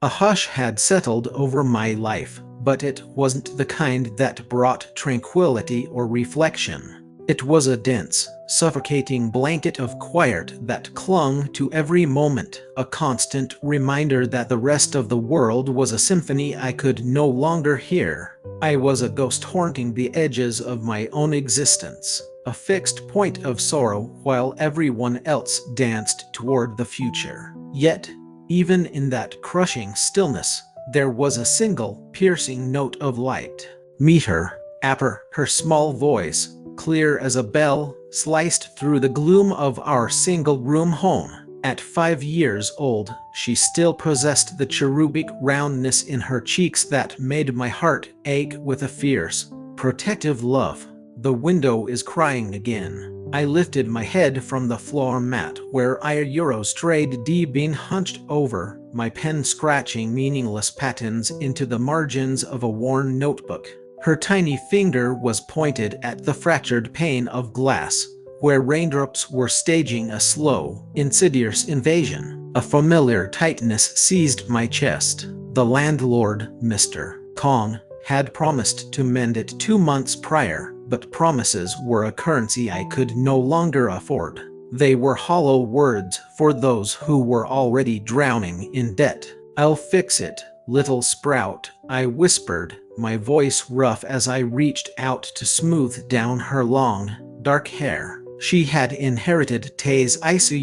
A hush had settled over my life, but it wasn't the kind that brought tranquility or reflection. It was a dense, suffocating blanket of quiet that clung to every moment, a constant reminder that the rest of the world was a symphony I could no longer hear. I was a ghost haunting the edges of my own existence, a fixed point of sorrow while everyone else danced toward the future. Yet, even in that crushing stillness, there was a single, piercing note of light. Meet her, Apper, her small voice, clear as a bell, sliced through the gloom of our single-room home. At 5 years old, she still possessed the cherubic roundness in her cheeks that made my heart ache with a fierce, protective love. The window is crying again. I lifted my head from the floor mat where I strayed deep, being hunched over, my pen scratching meaningless patterns into the margins of a worn notebook. Her tiny finger was pointed at the fractured pane of glass, where raindrops were staging a slow, insidious invasion. A familiar tightness seized my chest. The landlord, Mr. Kong, had promised to mend it 2 months prior, but promises were a currency I could no longer afford. They were hollow words for those who were already drowning in debt. "I'll fix it, little sprout," I whispered, my voice rough as I reached out to smooth down her long, dark hair. She had inherited Tay's icy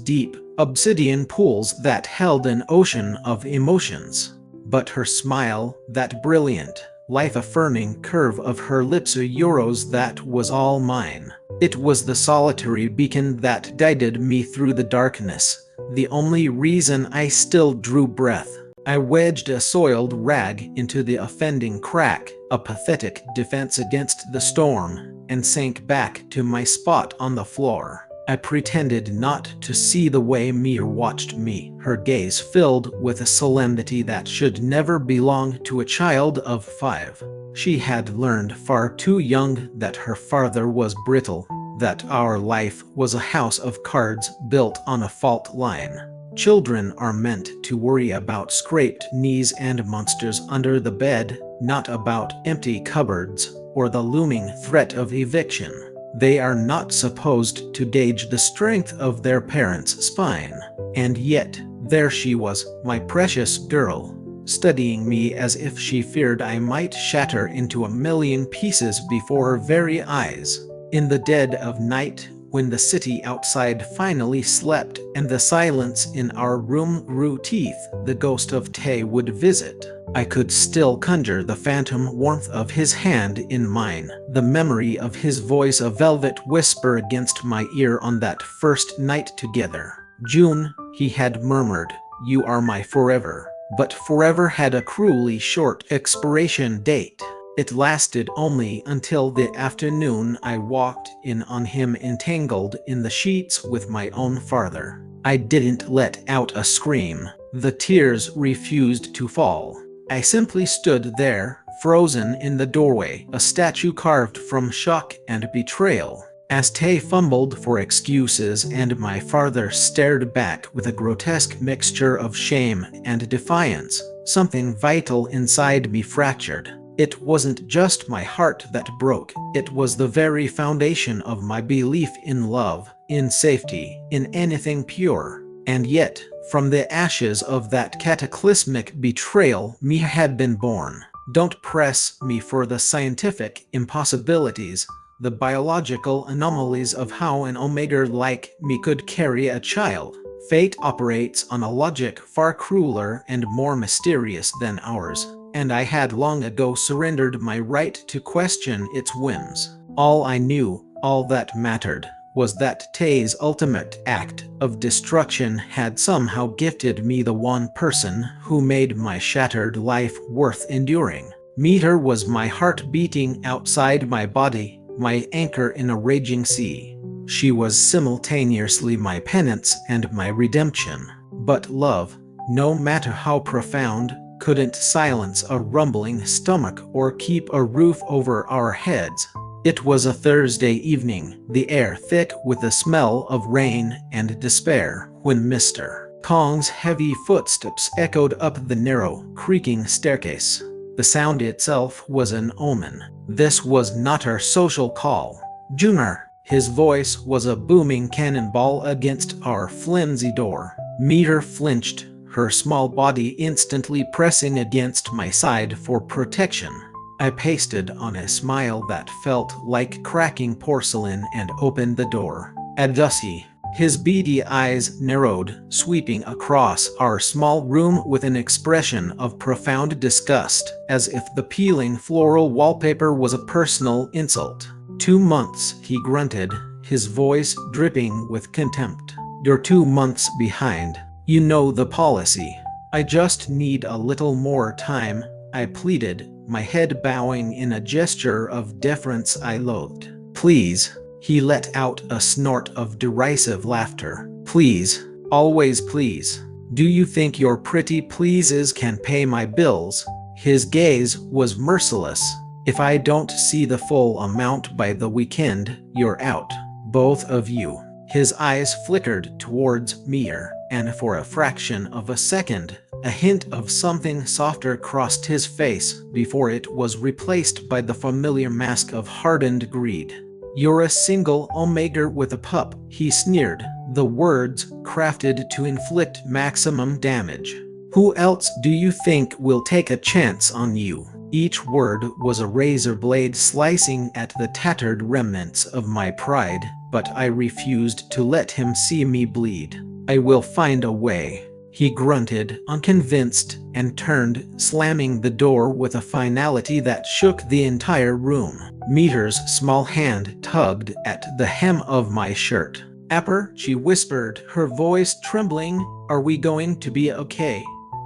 deep, obsidian pools that held an ocean of emotions. But her smile, that brilliant, life-affirming curve of her lips, that was all mine. It was the solitary beacon that guided me through the darkness, the only reason I still drew breath. I wedged a soiled rag into the offending crack, a pathetic defense against the storm, and sank back to my spot on the floor. I pretended not to see the way Mia watched me, her gaze filled with a solemnity that should never belong to a child of 5. She had learned far too young that her father was brittle, that our life was a house of cards built on a fault line. Children are meant to worry about scraped knees and monsters under the bed, not about empty cupboards or the looming threat of eviction. They are not supposed to gauge the strength of their parents' spine. And yet, there she was, my precious girl, studying me as if she feared I might shatter into a million pieces before her very eyes. In the dead of night, when the city outside finally slept and the silence in our room grew teeth, the ghost of Tay would visit. I could still conjure the phantom warmth of his hand in mine, the memory of his voice a velvet whisper against my ear on that first night together. "June," he had murmured, "you are my forever." But forever had a cruelly short expiration date. It lasted only until the afternoon I walked in on him entangled in the sheets with my own father. I didn't let out a scream. The tears refused to fall. I simply stood there, frozen in the doorway, a statue carved from shock and betrayal. As Tay fumbled for excuses and my father stared back with a grotesque mixture of shame and defiance, something vital inside me fractured. It wasn't just my heart that broke, it was the very foundation of my belief in love, in safety, in anything pure. And yet, from the ashes of that cataclysmic betrayal, Mia had been born. Don't press me for the scientific impossibilities, the biological anomalies of how an omega like me could carry a child. Fate operates on a logic far crueler and more mysterious than ours, and I had long ago surrendered my right to question its whims. All I knew, all that mattered, was that Tay's ultimate act of destruction had somehow gifted me the one person who made my shattered life worth enduring. Meter was my heart beating outside my body, my anchor in a raging sea. She was simultaneously my penance and my redemption. But love, no matter how profound, couldn't silence a rumbling stomach or keep a roof over our heads. It was a Thursday evening, the air thick with the smell of rain and despair, when Mr. Kong's heavy footsteps echoed up the narrow, creaking staircase. The sound itself was an omen. This was not our social call. Junar. His voice was a booming cannonball against our flimsy door. Meter flinched, her small body instantly pressing against my side for protection. I pasted on a smile that felt like cracking porcelain and opened the door. Adussi. His beady eyes narrowed, sweeping across our small room with an expression of profound disgust, as if the peeling floral wallpaper was a personal insult. 2 months, he grunted, his voice dripping with contempt. You're 2 months behind. You know the policy. I just need a little more time, I pleaded, my head bowing in a gesture of deference I loathed. Please. He let out a snort of derisive laughter. Please. Always please. Do you think your pretty pleases can pay my bills? His gaze was merciless. If I don't see the full amount by the weekend, you're out. Both of you. His eyes flickered towards Mir, and for a fraction of a second, a hint of something softer crossed his face before it was replaced by the familiar mask of hardened greed. You're a single omega with a pup, he sneered, the words crafted to inflict maximum damage. Who else do you think will take a chance on you? Each word was a razor blade slicing at the tattered remnants of my pride, but I refused to let him see me bleed. I will find a way. He grunted, unconvinced, and turned, slamming the door with a finality that shook the entire room. Meter's small hand tugged at the hem of my shirt. Apper, she whispered, her voice trembling, are we going to be okay?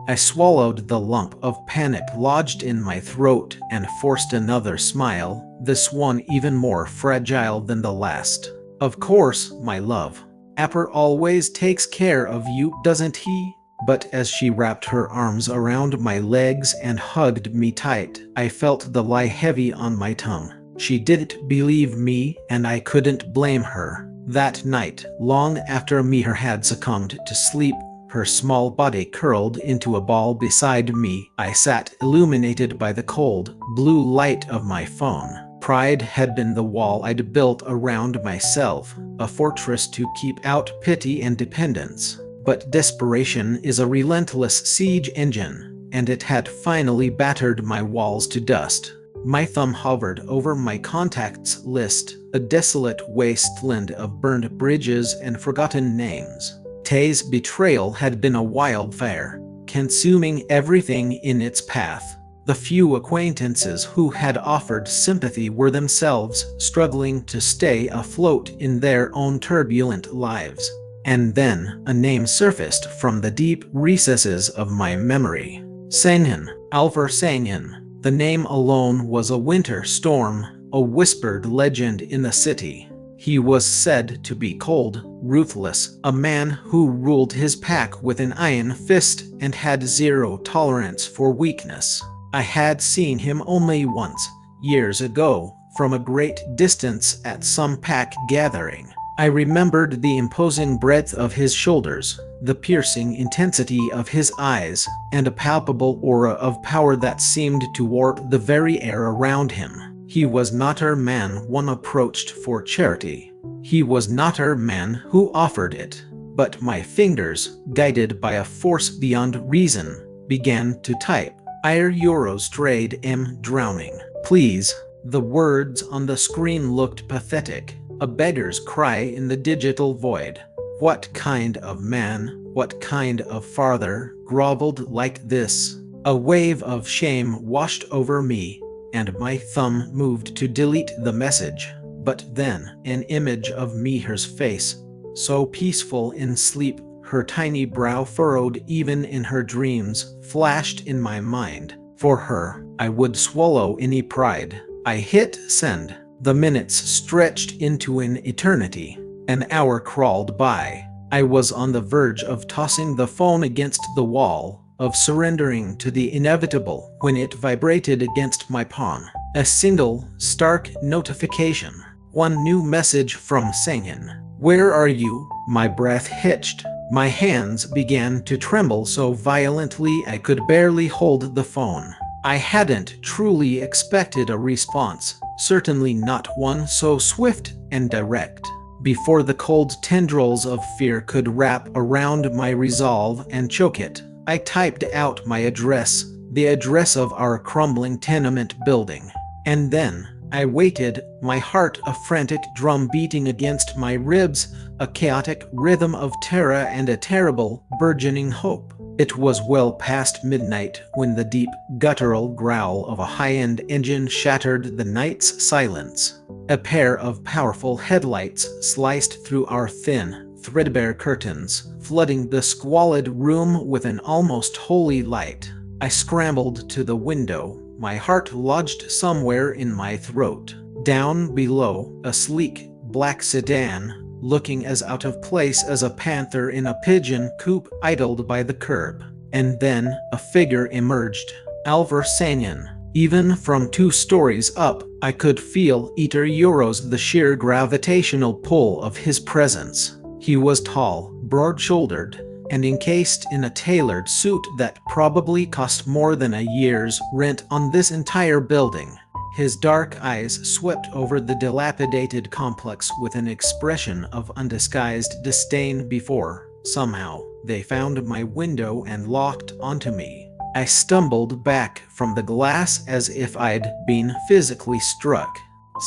I swallowed the lump of panic lodged in my throat and forced another smile, this one even more fragile than the last. Of course, my love. Apper always takes care of you, doesn't he? But as she wrapped her arms around my legs and hugged me tight, I felt the lie heavy on my tongue. She didn't believe me, and I couldn't blame her. That night, long after Meher had succumbed to sleep, her small body curled into a ball beside me. I sat illuminated by the cold, blue light of my phone. Pride had been the wall I'd built around myself, a fortress to keep out pity and dependence. But desperation is a relentless siege engine, and it had finally battered my walls to dust. My thumb hovered over my contacts list, a desolate wasteland of burned bridges and forgotten names. Tay's betrayal had been a wildfire, consuming everything in its path. The few acquaintances who had offered sympathy were themselves struggling to stay afloat in their own turbulent lives. And then a name surfaced from the deep recesses of my memory. Sainin, Alvar Sainin. The name alone was a winter storm, a whispered legend in the city. He was said to be cold, ruthless, a man who ruled his pack with an iron fist and had zero tolerance for weakness. I had seen him only once, years ago, from a great distance at some pack gathering. I remembered the imposing breadth of his shoulders, the piercing intensity of his eyes, and a palpable aura of power that seemed to warp the very air around him. He was not a man one approached for charity. He was not a man who offered it. But my fingers, guided by a force beyond reason, began to type. Ire euros trade drowning. Please. The words on the screen looked pathetic. A beggar's cry in the digital void. What kind of man, what kind of father, groveled like this? A wave of shame washed over me, and my thumb moved to delete the message. But then, an image of Meher's face, so peaceful in sleep, her tiny brow furrowed even in her dreams, flashed in my mind. For her, I would swallow any pride. I hit send. The minutes stretched into an eternity. An hour crawled by. I was on the verge of tossing the phone against the wall, of surrendering to the inevitable when it vibrated against my palm. A single, stark notification. One new message from Sainin. Where are you? My breath hitched. My hands began to tremble so violently I could barely hold the phone. I hadn't truly expected a response, certainly not one so swift and direct. Before the cold tendrils of fear could wrap around my resolve and choke it, I typed out my address, the address of our crumbling tenement building. And then I waited, my heart a frantic drum beating against my ribs, a chaotic rhythm of terror and a terrible, burgeoning hope. It was well past midnight when the deep, guttural growl of a high-end engine shattered the night's silence. A pair of powerful headlights sliced through our thin, threadbare curtains, flooding the squalid room with an almost holy light. I scrambled to the window, my heart lodged somewhere in my throat. Down below, a sleek, black sedan, looking as out of place as a panther in a pigeon coop, idled by the curb. And then, a figure emerged. Alvar Sanyan. Even from 2 stories up, I could feel Euros the sheer gravitational pull of his presence. He was tall, broad-shouldered, and encased in a tailored suit that probably cost more than a year's rent on this entire building. His dark eyes swept over the dilapidated complex with an expression of undisguised disdain before, somehow, they found my window and locked onto me. I stumbled back from the glass as if I'd been physically struck.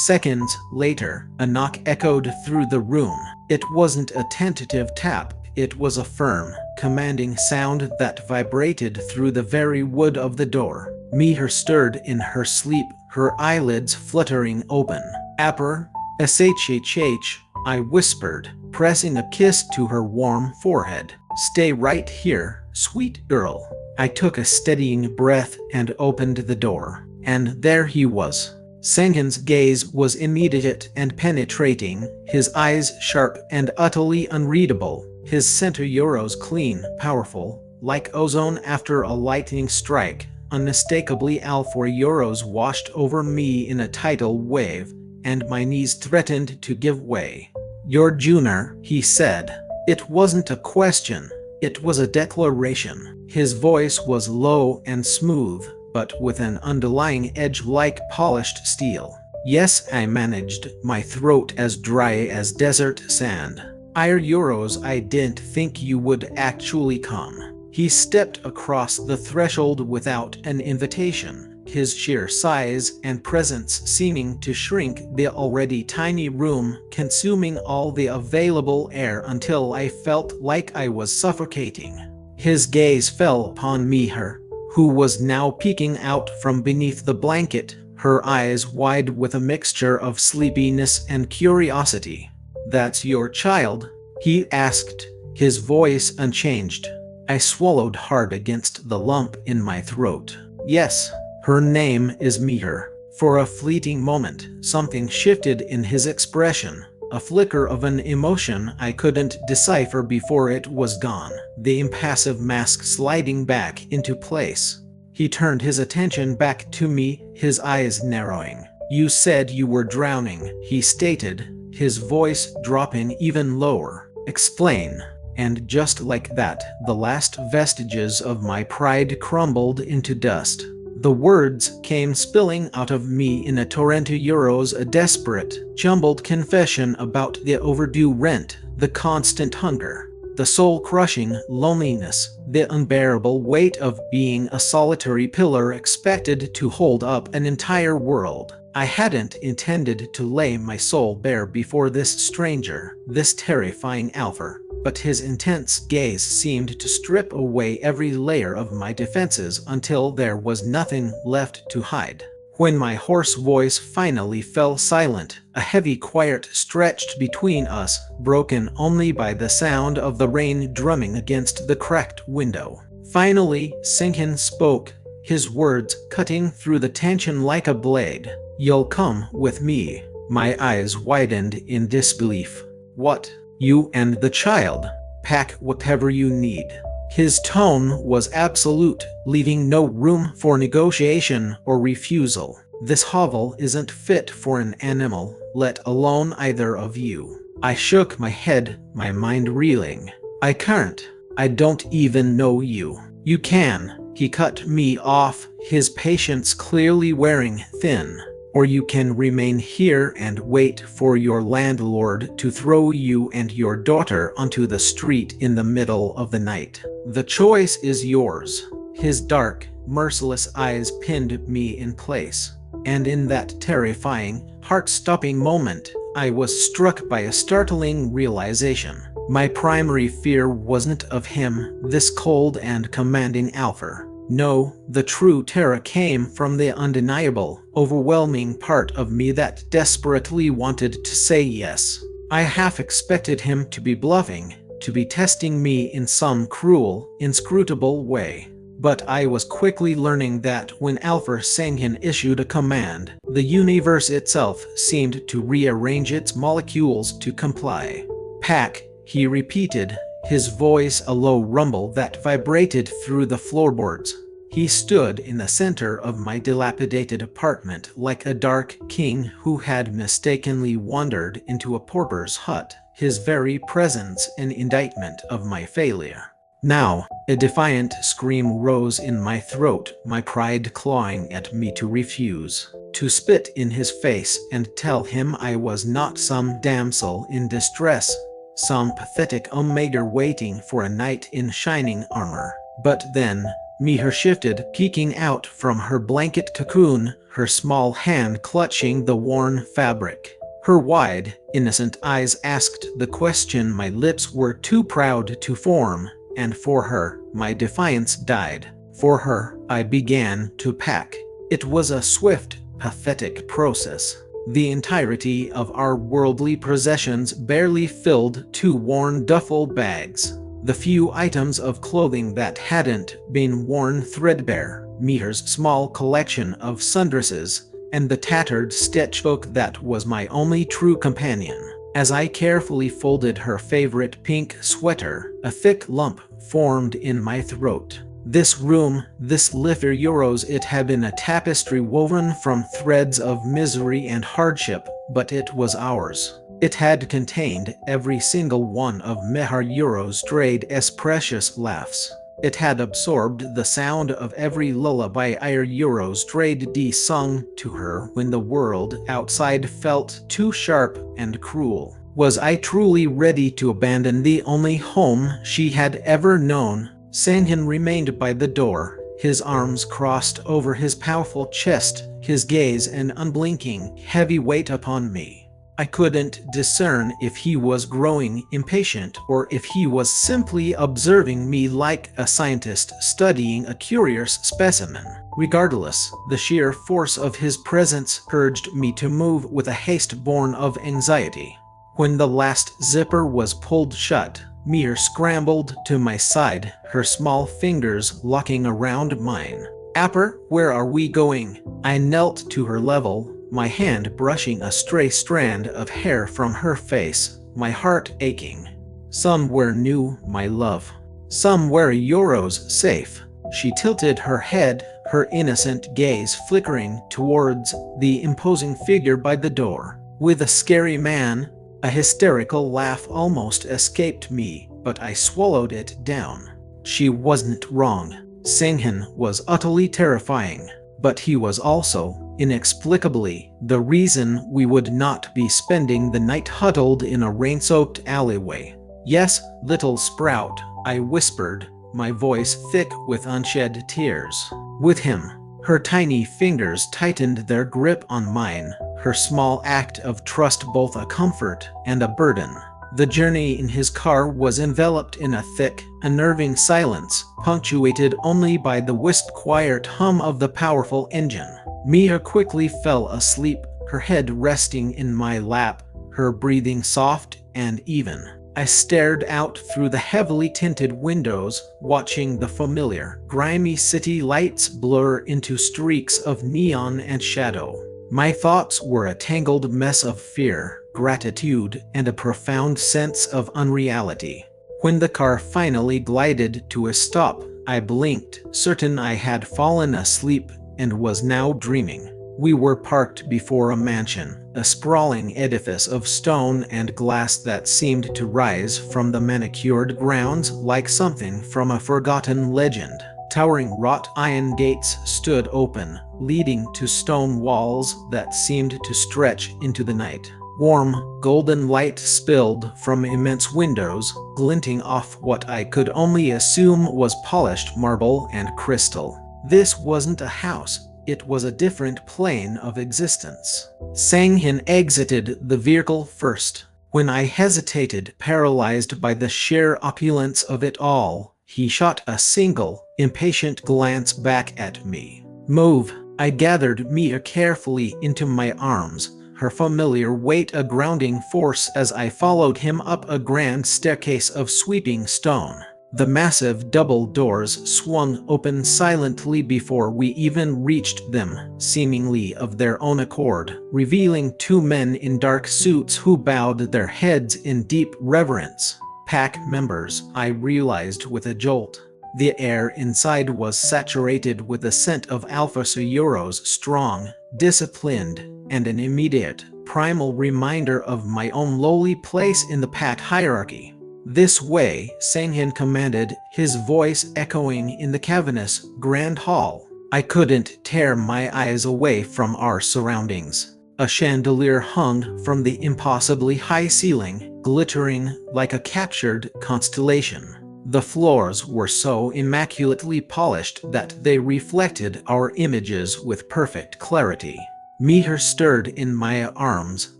Seconds later, a knock echoed through the room. It wasn't a tentative tap. It was a firm, commanding sound that vibrated through the very wood of the door. Meher stirred in her sleep, her eyelids fluttering open. "Apper, shhh," I whispered, pressing a kiss to her warm forehead. "Stay right here, sweet girl." I took a steadying breath and opened the door. And there he was. Sanyan's gaze was immediate and penetrating, his eyes sharp and utterly unreadable. His Euros clean, powerful, like ozone after a lightning strike. Unmistakably Euros washed over me in a tidal wave, and my knees threatened to give way. "You're Junior," he said. It wasn't a question, it was a declaration. His voice was low and smooth, but with an underlying edge like polished steel. "Yes," I managed, my throat as dry as desert sand. "Euros, I didn't think you would actually come." He stepped across the threshold without an invitation, his sheer size and presence seeming to shrink the already tiny room, consuming all the available air until I felt like I was suffocating. His gaze fell upon Meher, who was now peeking out from beneath the blanket, her eyes wide with a mixture of sleepiness and curiosity. "That's your child?" he asked, his voice unchanged. I swallowed hard against the lump in my throat. "Yes, her name is Meher." For a fleeting moment, something shifted in his expression, a flicker of an emotion I couldn't decipher before it was gone, the impassive mask sliding back into place. He turned his attention back to me, his eyes narrowing. "You said you were drowning," he stated, his voice dropping even lower. "Explain." And just like that, the last vestiges of my pride crumbled into dust. The words came spilling out of me in a torrent Euros, a desperate, jumbled confession about the overdue rent, the constant hunger, the soul-crushing loneliness, the unbearable weight of being a solitary pillar expected to hold up an entire world. I hadn't intended to lay my soul bare before this stranger, this terrifying Alvar, but his intense gaze seemed to strip away every layer of my defenses until there was nothing left to hide. When my hoarse voice finally fell silent, a heavy quiet stretched between us, broken only by the sound of the rain drumming against the cracked window. Finally, Sanyan spoke, his words cutting through the tension like a blade. "You'll come with me." My eyes widened in disbelief. "What? You and the child? Pack whatever you need." His tone was absolute, leaving no room for negotiation or refusal. "This hovel isn't fit for an animal, let alone either of you." I shook my head, my mind reeling. I can't. I don't even know you. You can. He cut me off, his patience clearly wearing thin. Or you can remain here and wait for your landlord to throw you and your daughter onto the street in the middle of the night. The choice is yours. His dark, merciless eyes pinned me in place. And in that terrifying, heart-stopping moment, I was struck by a startling realization. My primary fear wasn't of him, this cold and commanding alpha. No, the true terror came from the undeniable, overwhelming part of me that desperately wanted to say yes. I half expected him to be bluffing, to be testing me in some cruel, inscrutable way. But I was quickly learning that when Alpha Sanghin issued a command, the universe itself seemed to rearrange its molecules to comply. "Pack," he repeated, his voice a low rumble that vibrated through the floorboards. He stood in the center of my dilapidated apartment like a dark king who had mistakenly wandered into a pauper's hut, his very presence an indictment of my failure. Now, a defiant scream rose in my throat, my pride clawing at me to refuse. To spit in his face and tell him I was not some damsel in distress, some pathetic omega waiting for a knight in shining armor. But then, Mihir shifted, peeking out from her blanket cocoon, her small hand clutching the worn fabric. Her wide, innocent eyes asked the question my lips were too proud to form, and for her, my defiance died. For her, I began to pack. It was a swift, pathetic process. The entirety of our worldly possessions barely filled 2 worn duffel bags. The few items of clothing that hadn't been worn threadbare, Mihir's small collection of sundresses, and the tattered sketchbook that was my only true companion. As I carefully folded her favorite pink sweater, a thick lump formed in my throat. This room, this litter euros, it had been a tapestry woven from threads of misery and hardship, but it was ours. It had contained every single one of Mehar Eurostrade's precious laughs. It had absorbed the sound of every lullaby Eurostrade sung to her when the world outside felt too sharp and cruel. Was I truly ready to abandon the only home she had ever known? Sanghin remained by the door, his arms crossed over his powerful chest, his gaze an unblinking, heavy weight upon me. I couldn't discern if he was growing impatient or if he was simply observing me like a scientist studying a curious specimen. Regardless, the sheer force of his presence urged me to move with a haste born of anxiety. When the last zipper was pulled shut, Mihir scrambled to my side, her small fingers locking around mine. "Apper, where are we going?" I knelt to her level, my hand brushing a stray strand of hair from her face, my heart aching. "Somewhere new, my love. Somewhere Euro's safe." She tilted her head, her innocent gaze flickering towards the imposing figure by the door. "With a scary man?" A hysterical laugh almost escaped me, but I swallowed it down. She wasn't wrong. Sanghin was utterly terrifying, but he was also, inexplicably, the reason we would not be spending the night huddled in a rain-soaked alleyway. "Yes, little sprout," I whispered, my voice thick with unshed tears. With him. Her tiny fingers tightened their grip on mine, her small act of trust both a comfort and a burden. The journey in his car was enveloped in a thick, unnerving silence, punctuated only by the quiet hum of the powerful engine. Mihir quickly fell asleep, her head resting in my lap, her breathing soft and even. I stared out through the heavily tinted windows, watching the familiar, grimy city lights blur into streaks of neon and shadow. My thoughts were a tangled mess of fear, gratitude, and a profound sense of unreality. When the car finally glided to a stop, I blinked, certain I had fallen asleep and was now dreaming. We were parked before a mansion, a sprawling edifice of stone and glass that seemed to rise from the manicured grounds like something from a forgotten legend. Towering wrought iron gates stood open, leading to stone walls that seemed to stretch into the night. Warm, golden light spilled from immense windows, glinting off what I could only assume was polished marble and crystal. This wasn't a house. It was a different plane of existence. Sang-Hin exited the vehicle first. When I hesitated, paralyzed by the sheer opulence of it all, he shot a single, impatient glance back at me. "Move." I gathered Mia carefully into my arms, her familiar weight a grounding force as I followed him up a grand staircase of sweeping stone. The massive double doors swung open silently before we even reached them, seemingly of their own accord, revealing two men in dark suits who bowed their heads in deep reverence. Pack members, I realized with a jolt. The air inside was saturated with the scent of Alpha Sayuro's strong, disciplined, and an immediate, primal reminder of my own lowly place in the pack hierarchy. "This way," Sang-Hin commanded, his voice echoing in the cavernous, grand hall. I couldn't tear my eyes away from our surroundings. A chandelier hung from the impossibly high ceiling, glittering like a captured constellation. The floors were so immaculately polished that they reflected our images with perfect clarity. Mihir stirred in my arms,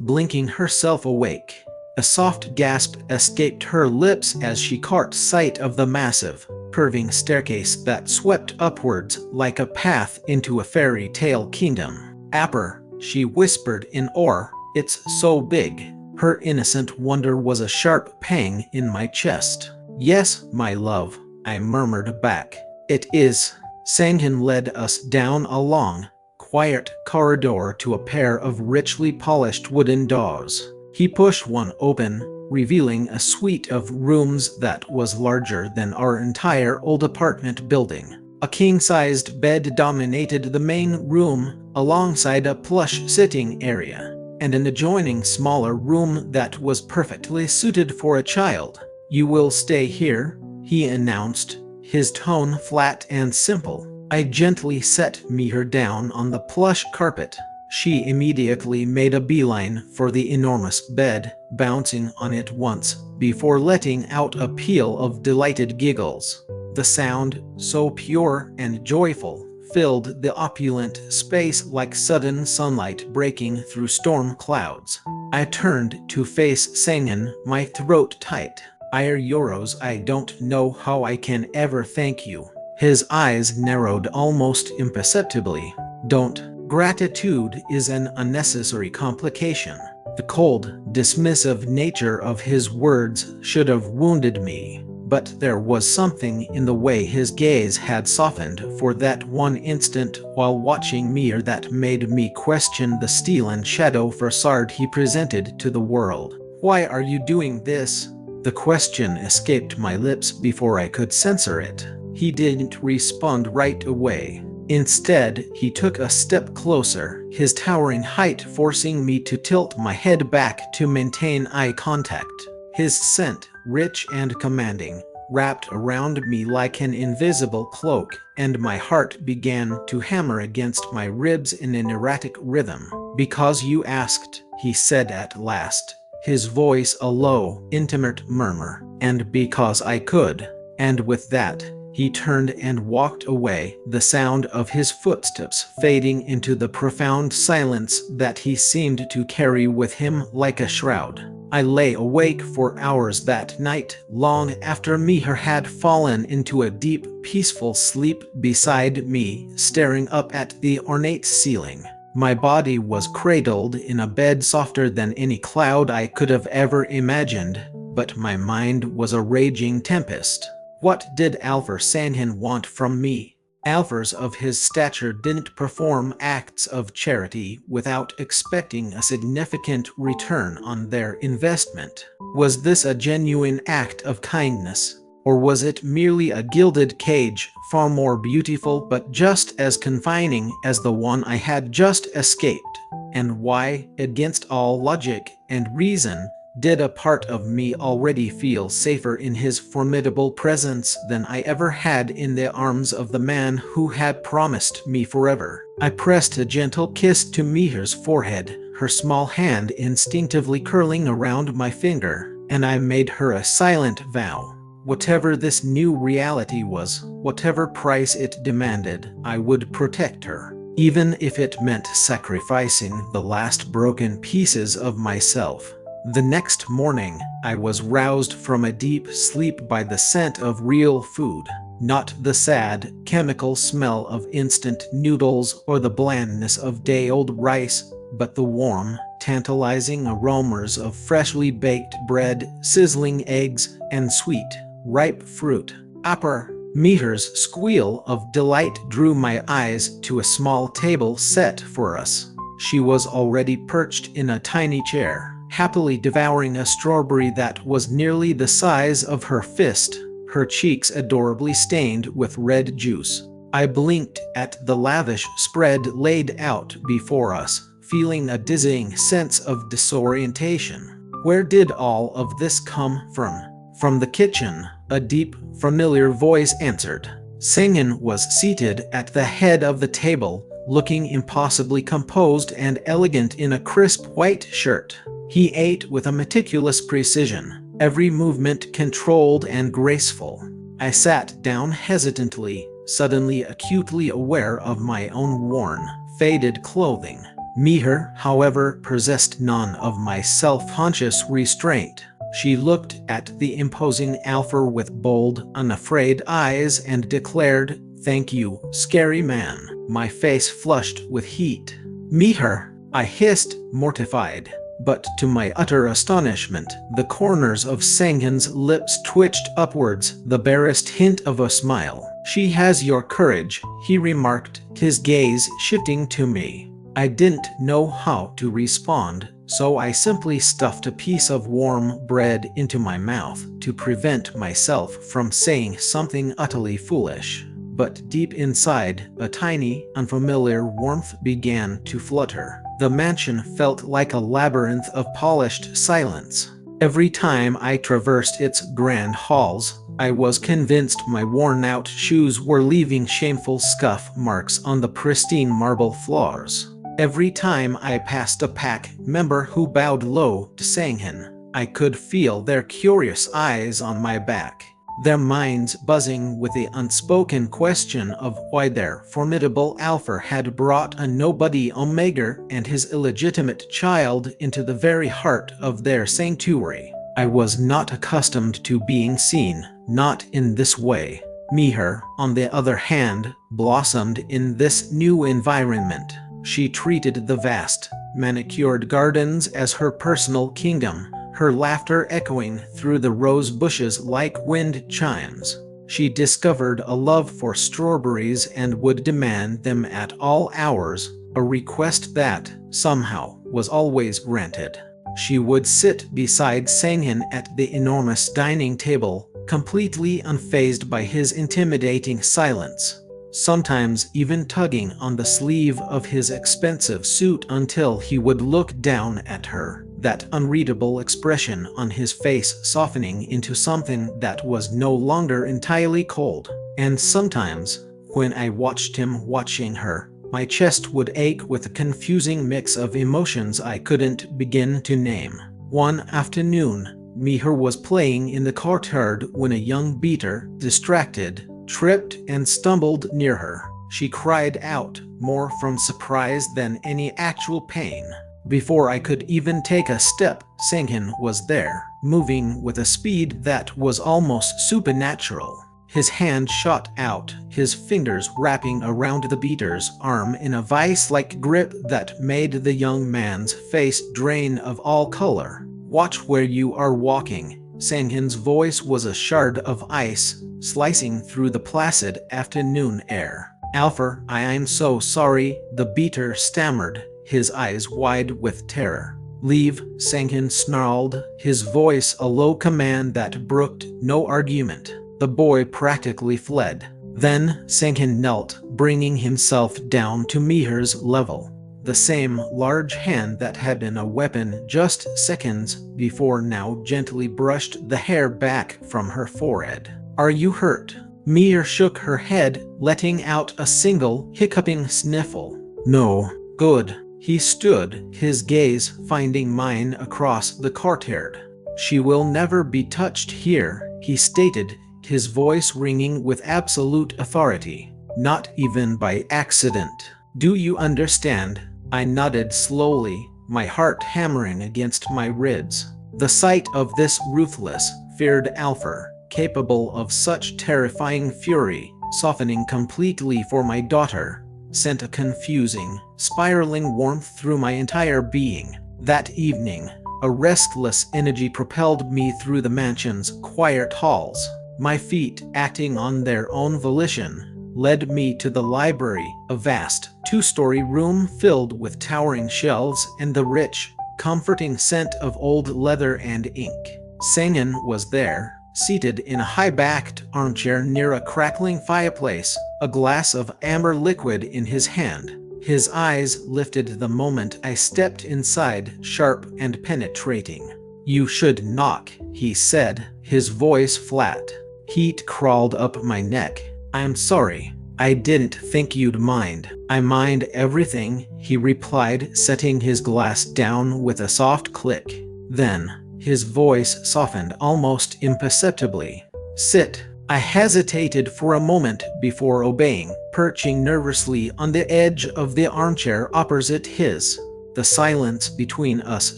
blinking herself awake. A soft gasp escaped her lips as she caught sight of the massive, curving staircase that swept upwards like a path into a fairy tale kingdom. "Apper," she whispered in awe, "it's so big." Her innocent wonder was a sharp pang in my chest. "Yes, my love," I murmured back. "It is." Sang-Hin led us down a long, quiet corridor to a pair of richly polished wooden doors. He pushed one open, revealing a suite of rooms that was larger than our entire old apartment building. A king-sized bed dominated the main room, alongside a plush sitting area, and an adjoining smaller room that was perfectly suited for a child. "You will stay here," he announced, his tone flat and simple. I gently set Mihir down on the plush carpet. She immediately made a beeline for the enormous bed, bouncing on it once, before letting out a peal of delighted giggles. The sound, so pure and joyful, filled the opulent space like sudden sunlight breaking through storm clouds. I turned to face Sang-Hin, my throat tight. "Euros, I don't know how I can ever thank you." His eyes narrowed almost imperceptibly. "Don't. Gratitude is an unnecessary complication." The cold, dismissive nature of his words should have wounded me, but there was something in the way his gaze had softened for that one instant while watching me that made me question the steel and shadow facade he presented to the world. "Why are you doing this?" The question escaped my lips before I could censor it. He didn't respond right away. Instead, he took a step closer, his towering height forcing me to tilt my head back to maintain eye contact. His scent, rich and commanding, wrapped around me like an invisible cloak, and my heart began to hammer against my ribs in an erratic rhythm. "Because you asked," he said at last, his voice a low, intimate murmur, "and because I could." And with that, he turned and walked away, the sound of his footsteps fading into the profound silence that he seemed to carry with him like a shroud. I lay awake for hours that night, long after Mihir had fallen into a deep, peaceful sleep beside me, staring up at the ornate ceiling. My body was cradled in a bed softer than any cloud I could have ever imagined, but my mind was a raging tempest. What did Alpher Sang-Hin want from me? Alphers of his stature didn't perform acts of charity without expecting a significant return on their investment. Was this a genuine act of kindness? Or was it merely a gilded cage, far more beautiful but just as confining as the one I had just escaped? And why, against all logic and reason, did a part of me already feel safer in his formidable presence than I ever had in the arms of the man who had promised me forever? I pressed a gentle kiss to Meher's forehead, her small hand instinctively curling around my finger, and I made her a silent vow. Whatever this new reality was, whatever price it demanded, I would protect her, even if it meant sacrificing the last broken pieces of myself. The next morning, I was roused from a deep sleep by the scent of real food, not the sad, chemical smell of instant noodles or the blandness of day-old rice, but the warm, tantalizing aromas of freshly baked bread, sizzling eggs, and sweet, ripe fruit. Upper Meher's squeal of delight drew my eyes to a small table set for us. She was already perched in a tiny chair, happily devouring a strawberry that was nearly the size of her fist, her cheeks adorably stained with red juice. I blinked at the lavish spread laid out before us, feeling a dizzying sense of disorientation. Where did all of this come from? From the kitchen, a deep, familiar voice answered. Sang-Hin was seated at the head of the table, looking impossibly composed and elegant in a crisp white shirt. He ate with a meticulous precision, every movement controlled and graceful. I sat down hesitantly, suddenly acutely aware of my own worn, faded clothing. Meher, however, possessed none of my self-conscious restraint. She looked at the imposing Alfar with bold, unafraid eyes and declared, "Thank you, scary man." My face flushed with heat. "Meher," I hissed, mortified. But to my utter astonishment, the corners of Sang-Hin's lips twitched upwards, the barest hint of a smile. "She has your courage," he remarked, his gaze shifting to me. I didn't know how to respond, so I simply stuffed a piece of warm bread into my mouth to prevent myself from saying something utterly foolish. But deep inside, a tiny, unfamiliar warmth began to flutter. The mansion felt like a labyrinth of polished silence. Every time I traversed its grand halls, I was convinced my worn-out shoes were leaving shameful scuff marks on the pristine marble floors. Every time I passed a pack member who bowed low to Sang-Hin, I could feel their curious eyes on my back, their minds buzzing with the unspoken question of why their formidable Alfar had brought a nobody Omega and his illegitimate child into the very heart of their sanctuary. I was not accustomed to being seen, not in this way. Meher, on the other hand, blossomed in this new environment. She treated the vast, manicured gardens as her personal kingdom, her laughter echoing through the rose bushes like wind chimes. She discovered a love for strawberries and would demand them at all hours, a request that, somehow, was always granted. She would sit beside Sang-Hin at the enormous dining table, completely unfazed by his intimidating silence, sometimes even tugging on the sleeve of his expensive suit until he would look down at her, that unreadable expression on his face softening into something that was no longer entirely cold. And sometimes, when I watched him watching her, my chest would ache with a confusing mix of emotions I couldn't begin to name. One afternoon, Meher was playing in the courtyard when a young beater, distracted, tripped and stumbled near her. She cried out, more from surprise than any actual pain. Before I could even take a step, Sang-Hin was there, moving with a speed that was almost supernatural. His hand shot out, his fingers wrapping around the beater's arm in a vice-like grip that made the young man's face drain of all color. "Watch where you are walking." Sang-Hin's voice was a shard of ice, slicing through the placid afternoon air. "Alfar, I'm so sorry," the beater stammered, his eyes wide with terror. "Leave," Sang-Hin snarled, his voice a low command that brooked no argument. The boy practically fled. Then Senkin knelt, bringing himself down to Miher's level. The same large hand that had been a weapon just seconds before now gently brushed the hair back from her forehead. "Are you hurt?" Miher shook her head, letting out a single hiccuping sniffle. "No." "Good." He stood, his gaze finding mine across the courtyard. "She will never be touched here," he stated, his voice ringing with absolute authority. "Not even by accident. Do you understand?" I nodded slowly, my heart hammering against my ribs. The sight of this ruthless, feared alpha, capable of such terrifying fury, softening completely for my daughter, sent a confusing, spiraling warmth through my entire being. That evening, a restless energy propelled me through the mansion's quiet halls. My feet, acting on their own volition, led me to the library, a vast, two-story room filled with towering shelves and the rich, comforting scent of old leather and ink. Senkin was there, seated in a high-backed armchair near a crackling fireplace, a glass of amber liquid in his hand. His eyes lifted the moment I stepped inside, sharp and penetrating. "You should knock," he said, his voice flat. Heat crawled up my neck. "I'm sorry. I didn't think you'd mind." "I mind everything," he replied, setting his glass down with a soft click. Then, his voice softened almost imperceptibly. "Sit." I hesitated for a moment before obeying, perching nervously on the edge of the armchair opposite his. The silence between us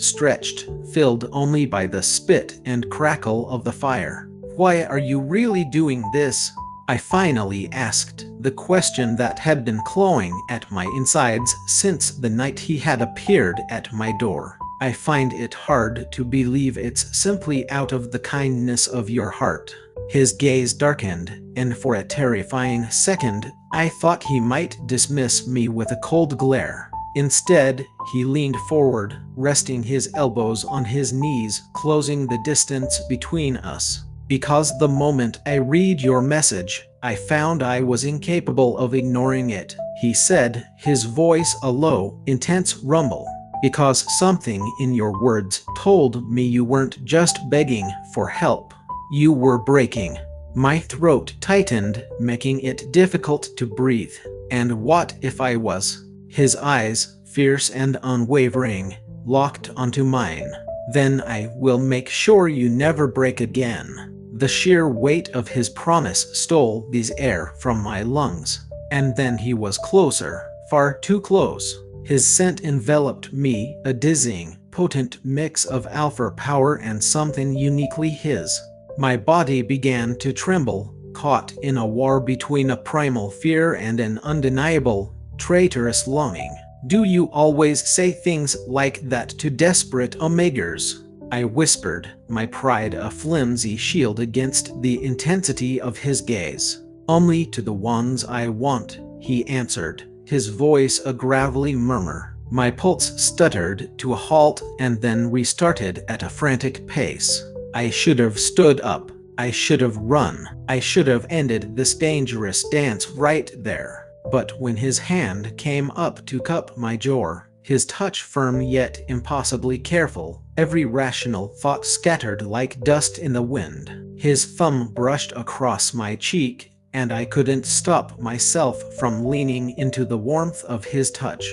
stretched, filled only by the spit and crackle of the fire. "Why are you really doing this?" I finally asked, the question that had been clawing at my insides since the night he had appeared at my door. "I find it hard to believe it's simply out of the kindness of your heart." His gaze darkened, and for a terrifying second, I thought he might dismiss me with a cold glare. Instead, he leaned forward, resting his elbows on his knees, closing the distance between us. "Because the moment I read your message, I found I was incapable of ignoring it," he said, his voice a low, intense rumble. "Because something in your words told me you weren't just begging for help. You were breaking." My throat tightened, making it difficult to breathe. "And what if I was?" His eyes, fierce and unwavering, locked onto mine. "Then I will make sure you never break again." The sheer weight of his promise stole the air from my lungs. And then he was closer, far too close. His scent enveloped me, a dizzying, potent mix of alpha power and something uniquely his. My body began to tremble, caught in a war between a primal fear and an undeniable, traitorous longing. "Do you always say things like that to desperate Omegas?" I whispered, my pride a flimsy shield against the intensity of his gaze. "Only to the ones I want," he answered, his voice a gravelly murmur. My pulse stuttered to a halt and then restarted at a frantic pace. I should have stood up. I should have run. I should have ended this dangerous dance right there. But when his hand came up to cup my jaw, his touch firm yet impossibly careful, every rational thought scattered like dust in the wind. His thumb brushed across my cheek, and I couldn't stop myself from leaning into the warmth of his touch.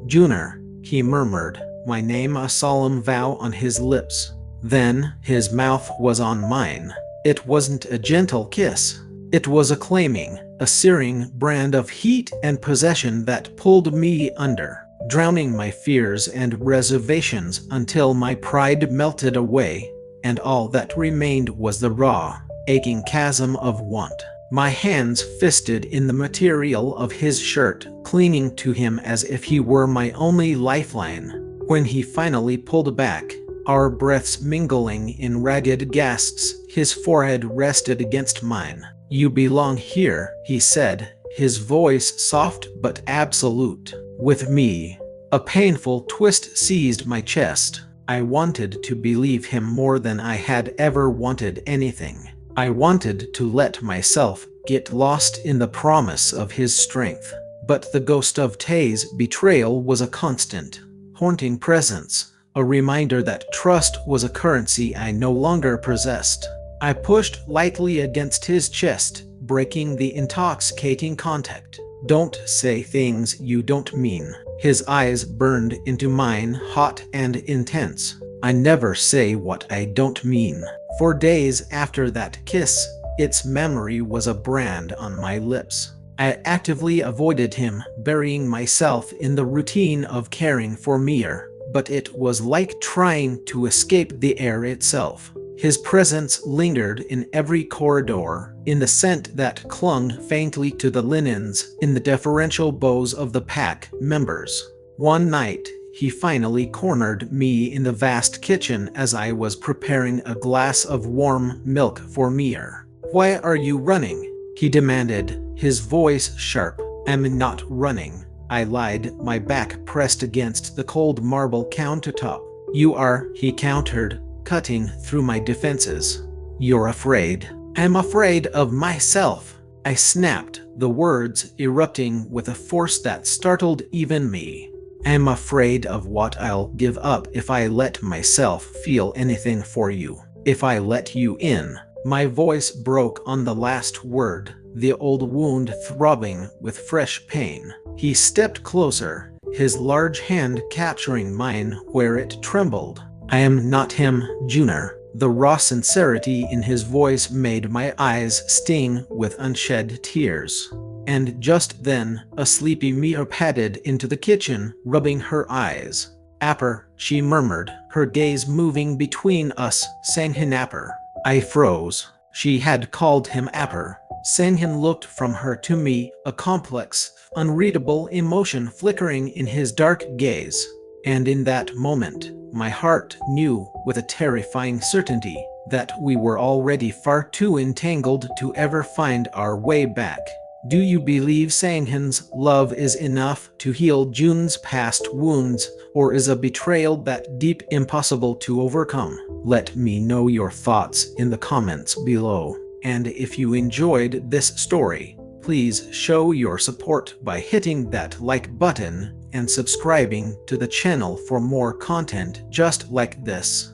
"Junior," he murmured, my name a solemn vow on his lips. Then his mouth was on mine. It wasn't a gentle kiss. It was a claiming, a searing brand of heat and possession that pulled me under, drowning my fears and reservations until my pride melted away, and all that remained was the raw, aching chasm of want. My hands fisted in the material of his shirt, clinging to him as if he were my only lifeline. When he finally pulled back, our breaths mingling in ragged gasps, his forehead rested against mine. "You belong here," he said, his voice soft but absolute. "With me." A painful twist seized my chest. I wanted to believe him more than I had ever wanted anything. I wanted to let myself get lost in the promise of his strength, but the ghost of Tay's betrayal was a constant, haunting presence, a reminder that trust was a currency I no longer possessed. I pushed lightly against his chest, breaking the intoxicating contact. "Don't say things you don't mean." His eyes burned into mine, hot and intense. "I never say what I don't mean." For days after that kiss, its memory was a brand on my lips. I actively avoided him, burying myself in the routine of caring for Mir, but it was like trying to escape the air itself. His presence lingered in every corridor, in the scent that clung faintly to the linens, in the deferential bows of the pack members. One night, he finally cornered me in the vast kitchen as I was preparing a glass of warm milk for Mir. "Why are you running?" he demanded, his voice sharp. "I'm not running," I lied, my back pressed against the cold marble countertop. "You are," he countered, cutting through my defenses. "You're afraid." "I'm afraid of myself," I snapped, the words erupting with a force that startled even me. "I'm afraid of what I'll give up if I let myself feel anything for you. If I let you in." My voice broke on the last word, the old wound throbbing with fresh pain. He stepped closer, his large hand capturing mine where it trembled. "I am not him, Junior." The raw sincerity in his voice made my eyes sting with unshed tears. And just then, a sleepy Mir padded into the kitchen, rubbing her eyes. "Apper," she murmured, her gaze moving between us. "Sanghin Apper." I froze. She had called him Apper. Sanghin looked from her to me, a complex, unreadable emotion flickering in his dark gaze. And in that moment, my heart knew with a terrifying certainty that we were already far too entangled to ever find our way back. Do you believe Sanghin's love is enough to heal Jun's past wounds, or is a betrayal that deep impossible to overcome? Let me know your thoughts in the comments below. And if you enjoyed this story, please show your support by hitting that like button and subscribing to the channel for more content just like this.